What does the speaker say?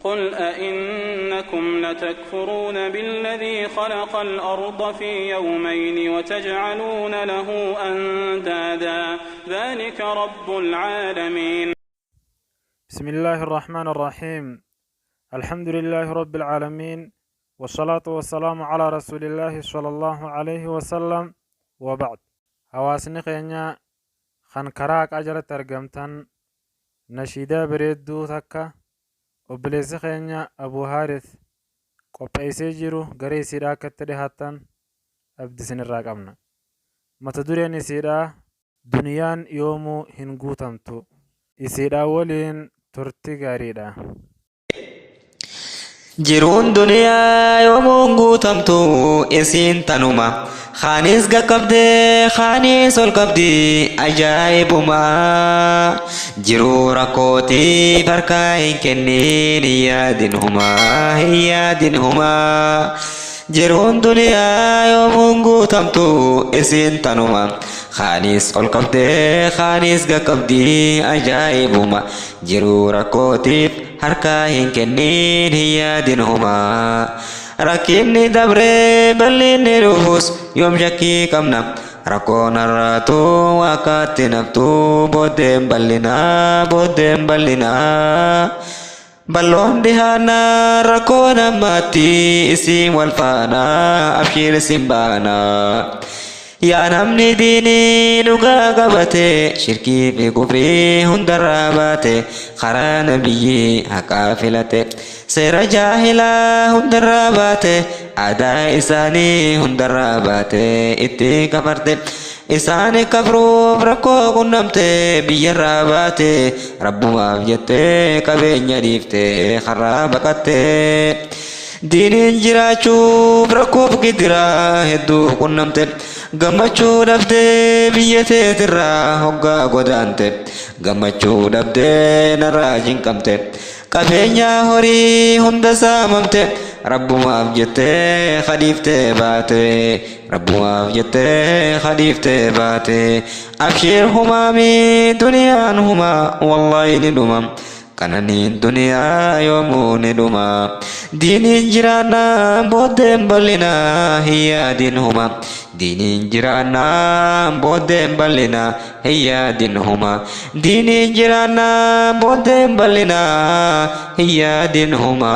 قل أئنكم لتكفرون بالذي خلق الأرض في يومين وتجعلون له أندادا ذلك رب العالمين. بسم الله الرحمن الرحيم. الحمد لله رب العالمين، والصلاة والسلام على رسول الله صلى الله عليه وسلم، وبعد. هواسني خينيا خنكراك أجل ترجمتن نشيدا بريدو تكا وبليس خينيا أبو هارث قبئيسي جيرو غري سيرا كتري هاتن أبدسن الراقمنا متدوريني سيرا دنيان يومو هنغوتمتو إسيرا ولين ترتي غاريدا. jiruun duniyaa yoomuun guutamtu isiin tanuma khaanis gaqqabdee khaanis ol qabdii ajaa'ibumaa jiruu rakkootiif harkaa hin kennin hin yaadin humaa jiruun duniyaa yoomuun guutamtu isiin tanuma khaanis ol qabdee khaanis gaqqabdii ajaa'ibuma jiruu rakkootiif harkaa hin kennin hin yaadin humaa rakkinni dabree bal'inni dhufus yoom shakkii qabna rakkoon har'aatu wakkaatti naftu booddeen bal'inaa balloon dhihaanaa rakkoon ammaatti isiin wal faanaa abshiir isin baanaa yaa namni diinii dhugaa qabate shirkii fi kufrii hundarraa baate karaa nabiyyii haqaa filate seera jaahilaa hundarraa baate aadaa isaanii hundarraa baate itti kafarte isaani kafruuf rakkoo qunnamte biyyarraa baate rabbumaaf jette qabeenya dhiifte karaa baqatte diiniin jiraachuuf rakkoof gidiraa hedduu qunnamte gammachuu dhabdee biyya teetirraa hoggaa godaante gammachuu dhabdee narraa jinqamte qabeenya horii hunda saamamte rabbumaaf jettee khadiiftee baate abshir humaami duniyaan humaa wallahi ni dhuma kananiin duniyaa yoomuu ni dhuma diiniin jiraannaa booddeen bal'inaa hin yaadin huma diiniin jiraannaa booddeen bal'inaa hin yaadin huma diiniin jiraannaa booddeen bal'inaa hin yaadin huma